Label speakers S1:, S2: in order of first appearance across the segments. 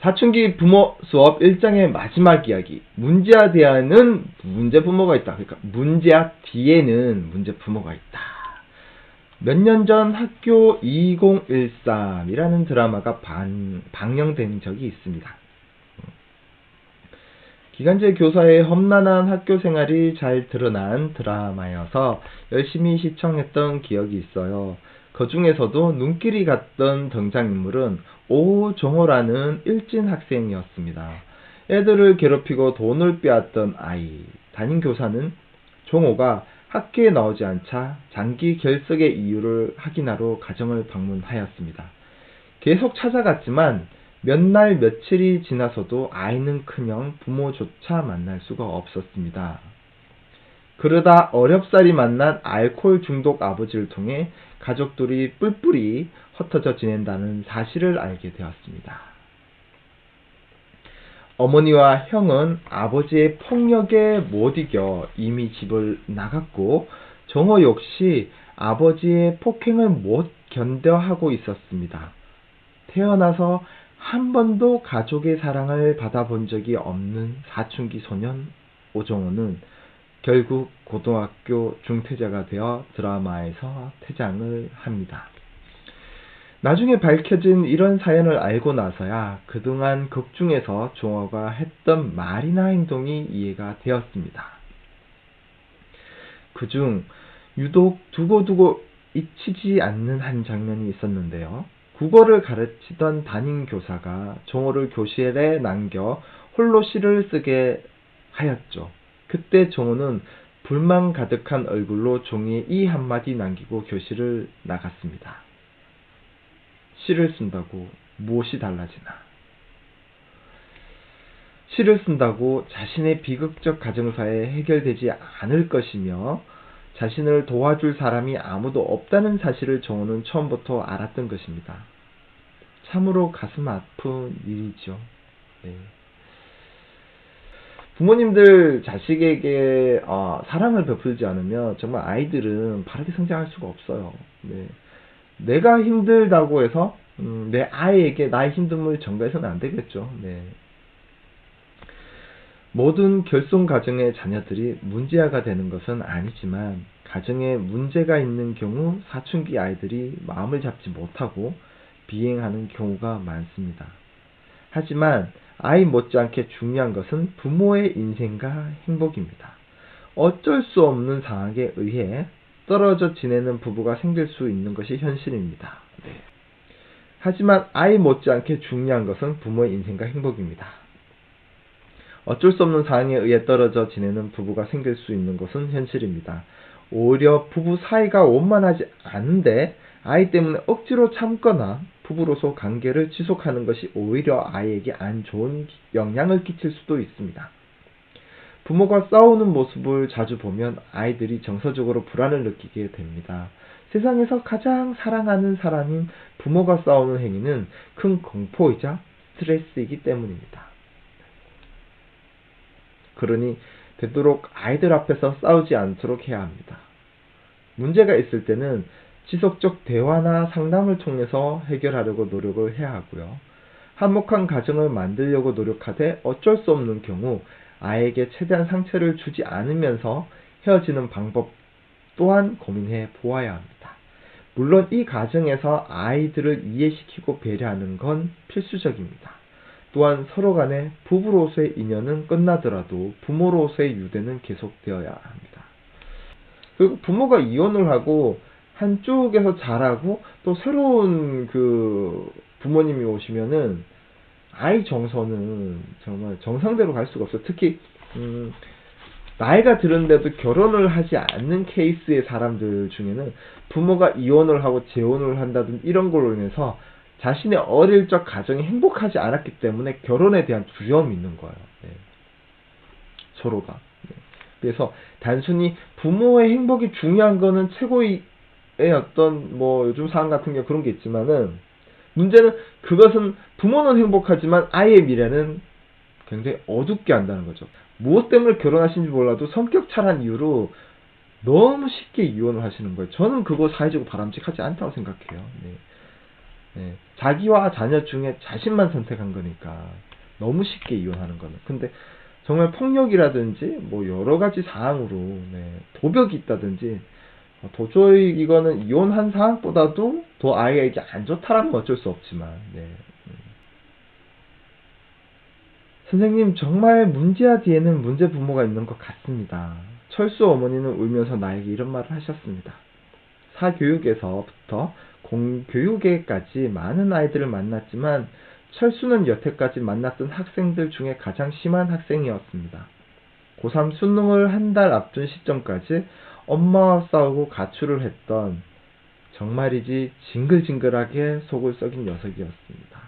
S1: 사춘기 부모 수업 1장의 마지막 이야기. 문제아 뒤에는 문제 부모가 있다. 그러니까 문제아 뒤에는 문제 부모가 있다. 몇 년 전 학교 2013이라는 드라마가 방영된 적이 있습니다. 기간제 교사의 험난한 학교 생활이 잘 드러난 드라마여서 열심히 시청했던 기억이 있어요. 그 중에서도 눈길이 갔던 등장인물은 오종호라는 일진 학생이었습니다. 애들을 괴롭히고 돈을 빼앗던 아이. 담임 교사는 종호가 학교에 나오지 않자 장기 결석의 이유를 확인하러 가정을 방문하였습니다. 계속 찾아갔지만 몇 날 며칠이 지나서도 아이는 커녕 부모조차 만날 수가 없었습니다. 그러다 어렵사리 만난 알코올 중독 아버지를 통해 가족들이 뿔뿔이 흩어져 지낸다는 사실을 알게 되었습니다. 어머니와 형은 아버지의 폭력에 못 이겨 이미 집을 나갔고 정호 역시 아버지의 폭행을 못 견뎌하고 있었습니다. 태어나서 한 번도 가족의 사랑을 받아본 적이 없는 사춘기 소년 오정호는 결국 고등학교 중퇴자가 되어 드라마에서 퇴장을 합니다. 나중에 밝혀진 이런 사연을 알고 나서야 그동안 극 중에서 종호가 했던 말이나 행동이 이해가 되었습니다. 그중 유독 두고두고 잊히지 않는 한 장면이 있었는데요. 국어를 가르치던 담임 교사가 종호를 교실에 남겨 홀로 시를 쓰게 하였죠. 그때 종호는 불만 가득한 얼굴로 종이에 이 한마디 남기고 교실을 나갔습니다. 시를 쓴다고 무엇이 달라지나? 시를 쓴다고 자신의 비극적 가정사에 해결되지 않을 것이며 자신을 도와줄 사람이 아무도 없다는 사실을 종호는 처음부터 알았던 것입니다. 참으로 가슴 아픈 일이죠. 네. 부모님들 자식에게 사랑을 베풀지 않으면 정말 아이들은 바르게 성장할 수가 없어요. 네. 내가 힘들다고 해서 내 아이에게 나의 힘듦을 전가해서는 안 되겠죠. 네. 모든 결손 가정의 자녀들이 문제아가 되는 것은 아니지만 가정에 문제가 있는 경우 사춘기 아이들이 마음을 잡지 못하고 비행하는 경우가 많습니다. 하지만 아이 못지않게 중요한 것은 부모의 인생과 행복입니다. 어쩔 수 없는 상황에 의해 떨어져 지내는 부부가 생길 수 있는 것이 현실입니다. 네. 하지만 아이 못지않게 중요한 것은 부모의 인생과 행복입니다. 어쩔 수 없는 상황에 의해 떨어져 지내는 부부가 생길 수 있는 것은 현실입니다. 오히려 부부 사이가 원만하지 않은데 아이 때문에 억지로 참거나 부부로서 관계를 지속하는 것이 오히려 아이에게 안 좋은 영향을 끼칠 수도 있습니다. 부모가 싸우는 모습을 자주 보면 아이들이 정서적으로 불안을 느끼게 됩니다. 세상에서 가장 사랑하는 사람인 부모가 싸우는 행위는 큰 공포이자 스트레스이기 때문입니다. 그러니 되도록 아이들 앞에서 싸우지 않도록 해야 합니다. 문제가 있을 때는 지속적 대화나 상담을 통해서 해결하려고 노력을 해야 하고요. 화목한 가정을 만들려고 노력하되 어쩔 수 없는 경우 아이에게 최대한 상처를 주지 않으면서 헤어지는 방법 또한 고민해 보아야 합니다. 물론 이 과정에서 아이들을 이해시키고 배려하는 건 필수적입니다. 또한 서로 간에 부부로서의 인연은 끝나더라도 부모로서의 유대는 계속되어야 합니다. 그리고 부모가 이혼을 하고 한쪽에서 잘하고 또 새로운 부모님이 오시면은 아이 정서는 정말 정상대로 갈 수가 없어요. 특히 나이가 들은데도 결혼을 하지 않는 케이스의 사람들 중에는 부모가 이혼을 하고 재혼을 한다든지 이런 걸로 인해서 자신의 어릴 적 가정이 행복하지 않았기 때문에 결혼에 대한 두려움이 있는 거예요. 네. 서로가. 네. 그래서 단순히 부모의 행복이 중요한 거는 최고의 어떤 요즘 상황 같은 게 그런 게 있지만은 문제는 그것은 부모는 행복하지만 아이의 미래는 굉장히 어둡게 한다는 거죠. 무엇 때문에 결혼하신지 몰라도 성격 차란 이유로 너무 쉽게 이혼을 하시는 거예요. 저는 그거 사회적으로 바람직하지 않다고 생각해요. 네. 예, 자기와 자녀 중에 자신만 선택한 거니까 너무 쉽게 이혼하는 거는. 근데 정말 폭력이라든지 뭐 여러 가지 사항으로 네, 도벽이 있다든지 도저히 이거는 이혼한 상황보다도 더 아이에게 안 좋다라는 건 어쩔 수 없지만 네. 선생님, 정말 문제아 뒤에는 문제 부모가 있는 것 같습니다. 철수 어머니는 울면서 나에게 이런 말을 하셨습니다. 사교육에서부터 공교육에까지 많은 아이들을 만났지만 철수는 여태까지 만났던 학생들 중에 가장 심한 학생이었습니다. 고3 수능을 한 달 앞둔 시점까지 엄마와 싸우고 가출을 했던 정말이지 징글징글하게 속을 썩인 녀석이었습니다.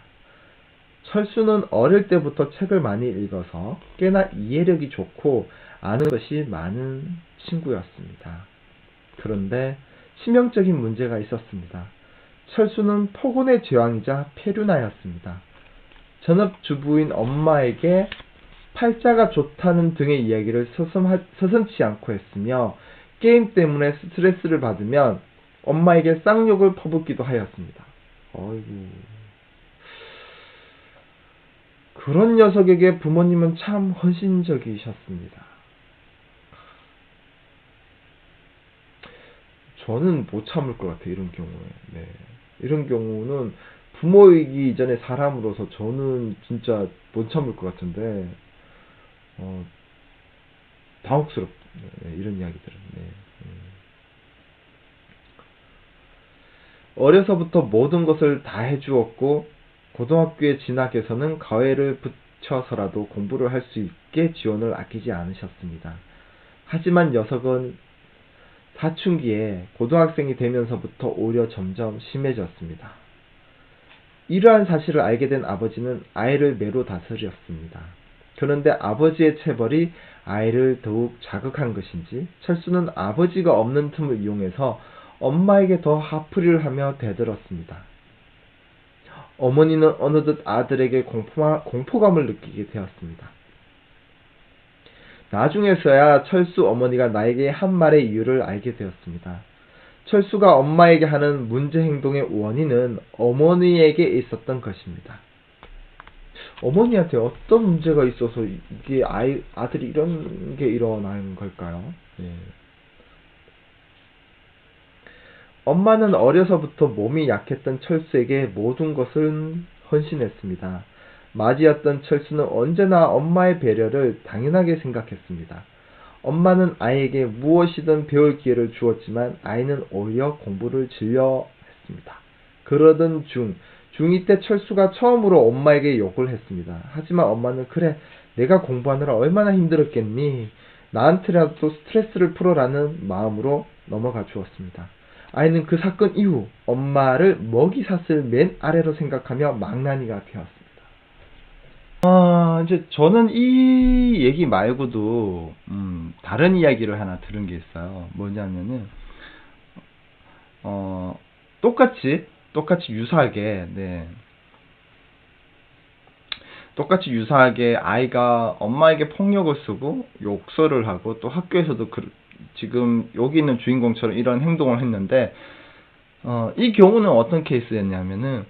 S1: 철수는 어릴 때부터 책을 많이 읽어서 꽤나 이해력이 좋고 아는 것이 많은 친구였습니다. 그런데 치명적인 문제가 있었습니다. 철수는 폭언의 제왕이자 페류나였습니다. 전업주부인 엄마에게 팔자가 좋다는 등의 이야기를 서슴지 않고 했으며 게임 때문에 스트레스를 받으면 엄마에게 쌍욕을 퍼붓기도 하였습니다. 어이구. 그런 녀석에게 부모님은 참 헌신적이셨습니다. 저는 못 참을 것 같아요, 이런 경우에. 네. 이런 경우는 부모이기 이전에 사람으로서 저는 진짜 못 참을 것 같은데, 당혹스럽, 네, 이런 이야기들은. 네. 어려서부터 모든 것을 다 해주었고, 고등학교에 진학해서는 과외를 붙여서라도 공부를 할 수 있게 지원을 아끼지 않으셨습니다. 하지만 녀석은 사춘기에 고등학생이 되면서부터 오히려 점점 심해졌습니다. 이러한 사실을 알게 된 아버지는 아이를 매로 다스렸습니다. 그런데 아버지의 체벌이 아이를 더욱 자극한 것인지 철수는 아버지가 없는 틈을 이용해서 엄마에게 더 화풀이를 하며 대들었습니다. 어머니는 어느덧 아들에게 공포감을 느끼게 되었습니다. 나중에서야 철수 어머니가 나에게 한 말의 이유를 알게 되었습니다. 철수가 엄마에게 하는 문제 행동의 원인은 어머니에게 있었던 것입니다. 어머니한테 어떤 문제가 있어서 이게 아들이 이런 게 일어나는 걸까요? 예. 엄마는 어려서부터 몸이 약했던 철수에게 모든 것을 헌신했습니다. 맞이였던 철수는 언제나 엄마의 배려를 당연하게 생각했습니다. 엄마는 아이에게 무엇이든 배울 기회를 주었지만 아이는 오히려 공부를 즐겨했습니다. 그러던 중2 때 철수가 처음으로 엄마에게 욕을 했습니다. 하지만 엄마는 그래, 내가 공부하느라 얼마나 힘들었겠니? 나한테라도 스트레스를 풀어라는 마음으로 넘어가 주었습니다. 아이는 그 사건 이후 엄마를 먹이사슬 맨 아래로 생각하며 망나니가 되었습니다. 이제 저는 이 얘기 말고도 다른 이야기를 하나 들은 게 있어요. 뭐냐면은 똑같이 유사하게 똑같이 유사하게 아이가 엄마에게 폭력을 쓰고 욕설을 하고 또 학교에서도 지금 여기 있는 주인공처럼 이런 행동을 했는데 이 경우는 어떤 케이스였냐면은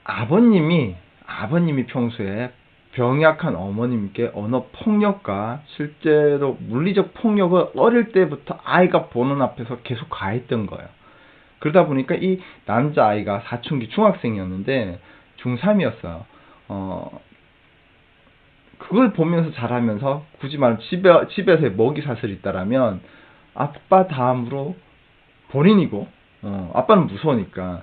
S1: 아버님이 평소에 병약한 어머님께 언어 폭력과 실제로 물리적 폭력을 어릴 때부터 아이가 보는 앞에서 계속 가했던 거예요. 그러다 보니까 이 남자아이가 사춘기 중학생이었는데 중3이었어요. 그걸 보면서 자라면서 굳이 말하면 집에서의 먹이 사슬이 있다라면 아빠 다음으로 본인이고 아빠는 무서우니까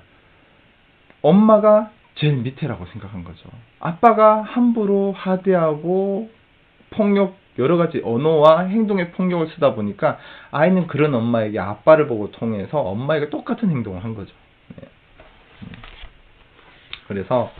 S1: 엄마가 제일 밑에라고 생각한 거죠. 아빠가 함부로 하대하고 폭력 여러 가지 언어와 행동의 폭력을 쓰다 보니까 아이는 그런 엄마에게 아빠를 보고 통해서 엄마에게 똑같은 행동을 한 거죠. 네. 그래서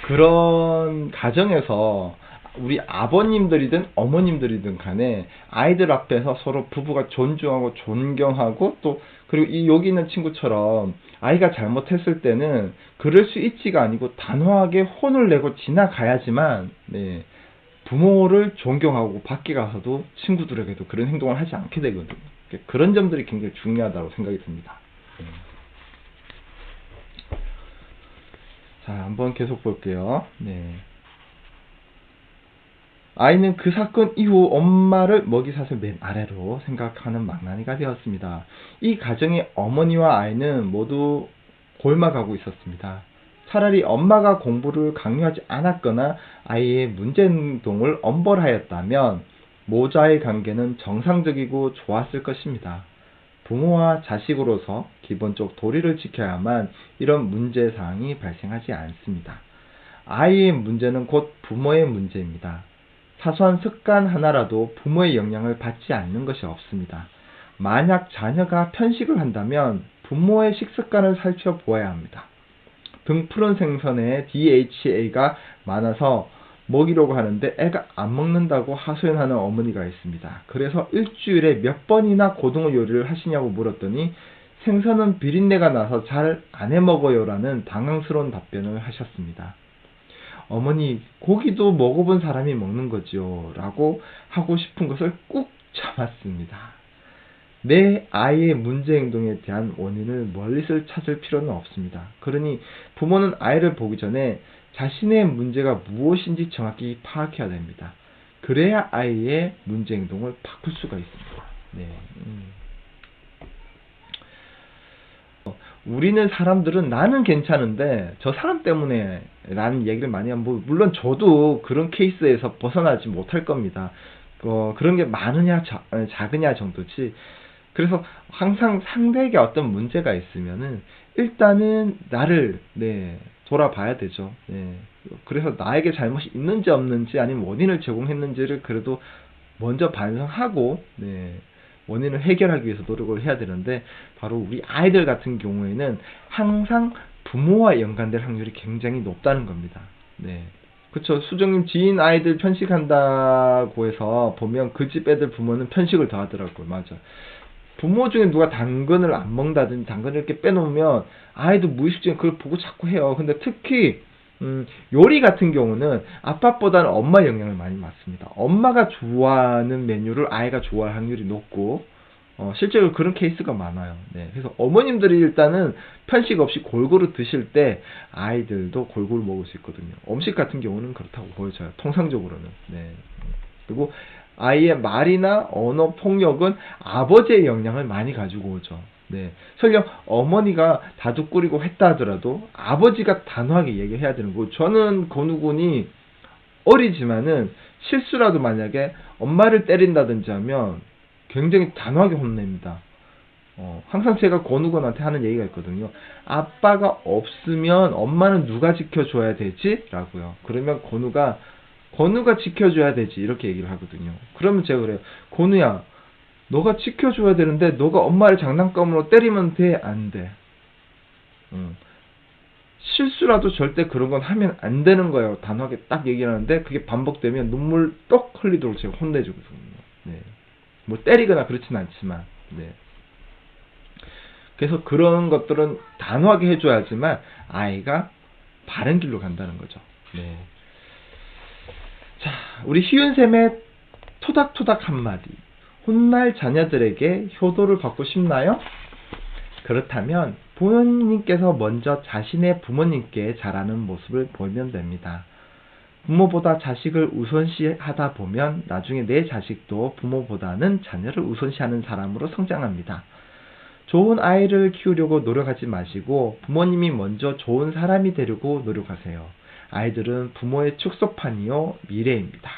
S1: 그런 가정에서 우리 아버님들이든 어머님들이든 간에 아이들 앞에서 서로 부부가 존중하고 존경하고 또 그리고 여기 있는 친구처럼 아이가 잘못했을 때는 그럴 수 있지가 아니고 단호하게 혼을 내고 지나가야지만 부모를 존경하고 밖에 가서도 친구들에게도 그런 행동을 하지 않게 되거든요. 그런 점들이 굉장히 중요하다고 생각이 듭니다. 자, 한번 계속 볼게요. 네. 아이는 그 사건 이후 엄마를 먹이사슬 맨 아래로 생각하는 망나니가 되었습니다. 이 가정의 어머니와 아이는 모두 골마가고 있었습니다. 차라리 엄마가 공부를 강요하지 않았거나 아이의 문제행동을 엄벌하였다면 모자의 관계는 정상적이고 좋았을 것입니다. 부모와 자식으로서 기본적 도리를 지켜야만 이런 문제사항이 발생하지 않습니다. 아이의 문제는 곧 부모의 문제입니다. 사소한 습관 하나라도 부모의 영향을 받지 않는 것이 없습니다. 만약 자녀가 편식을 한다면 부모의 식습관을 살펴보아야 합니다. 등푸른 생선에 DHA가 많아서 먹이려고 하는데 애가 안 먹는다고 하소연하는 어머니가 있습니다. 그래서 일주일에 몇 번이나 고등어 요리를 하시냐고 물었더니 생선은 비린내가 나서 잘 안 해먹어요 라는 당황스러운 답변을 하셨습니다. 어머니, 고기도 먹어본 사람이 먹는 거지요 라고 하고 싶은 것을 꾹 참았습니다. 내 아이의 문제 행동에 대한 원인을 멀리서 찾을 필요는 없습니다. 그러니 부모는 아이를 보기 전에 자신의 문제가 무엇인지 정확히 파악해야 됩니다. 그래야 아이의 문제 행동을 바꿀 수가 있습니다. 네. 우리는 사람들은 나는 괜찮은데 저 사람 때문에 라는 얘기를 많이 하면 물론 저도 그런 케이스에서 벗어나지 못할 겁니다. 그런 게 많으냐 작으냐 정도지. 그래서 항상 상대에게 어떤 문제가 있으면은 일단은 나를 돌아봐야 되죠. 그래서 나에게 잘못이 있는지 없는지 아니면 원인을 제공했는지를 그래도 먼저 반성하고 원인을 해결하기 위해서 노력을 해야 되는데 바로 우리 아이들 같은 경우에는 항상 부모와 연관될 확률이 굉장히 높다는 겁니다. 그쵸. 수정님 지인 아이들 편식한다고 해서 보면 그 집 애들 부모는 편식을 더 하더라고요. 맞아. 부모 중에 누가 당근을 안 먹는다든지 당근을 이렇게 빼놓으면 아이도 무의식적으로 그걸 보고 자꾸 해요. 근데 특히 요리 같은 경우는 아빠보다는 엄마의 영향을 많이 받습니다. 엄마가 좋아하는 메뉴를 아이가 좋아할 확률이 높고 실제로 그런 케이스가 많아요. 그래서 어머님들이 일단은 편식 없이 골고루 드실 때 아이들도 골고루 먹을 수 있거든요. 음식 같은 경우는 그렇다고 보여져요. 통상적으로는. 그리고 아이의 말이나 언어 폭력은 아버지의 영향을 많이 가지고 오죠. 설령 어머니가 다독거리고 했다 하더라도 아버지가 단호하게 얘기해야 되는 거고, 저는 건우군이 어리지만은 실수라도 만약에 엄마를 때린다든지 하면 굉장히 단호하게 혼냅니다. 항상 제가 건우군한테 하는 얘기가 있거든요. 아빠가 없으면 엄마는 누가 지켜줘야 되지? 라고요. 그러면 건우가 지켜줘야 되지 이렇게 얘기를 하거든요. 그러면 제가 그래요. 건우야, 너가 지켜줘야 되는데 너가 엄마를 장난감으로 때리면 돼? 안 돼? 실수라도 절대 그런 건 하면 안 되는 거예요. 단호하게 딱 얘기를 하는데 그게 반복되면 눈물 떡 흘리도록 제가 혼내주거든요. 뭐 때리거나 그렇진 않지만 그래서 그런 것들은 단호하게 해줘야지만 아이가 바른 길로 간다는 거죠. 자, 우리 희윤쌤의 토닥토닥 한마디. 혼날 자녀들에게 효도를 받고 싶나요? 그렇다면 부모님께서 먼저 자신의 부모님께 잘하는 모습을 보이면 됩니다. 부모보다 자식을 우선시하다 보면 나중에 내 자식도 부모보다는 자녀를 우선시하는 사람으로 성장합니다. 좋은 아이를 키우려고 노력하지 마시고 부모님이 먼저 좋은 사람이 되려고 노력하세요. 아이들은 부모의 축소판이요 미래입니다.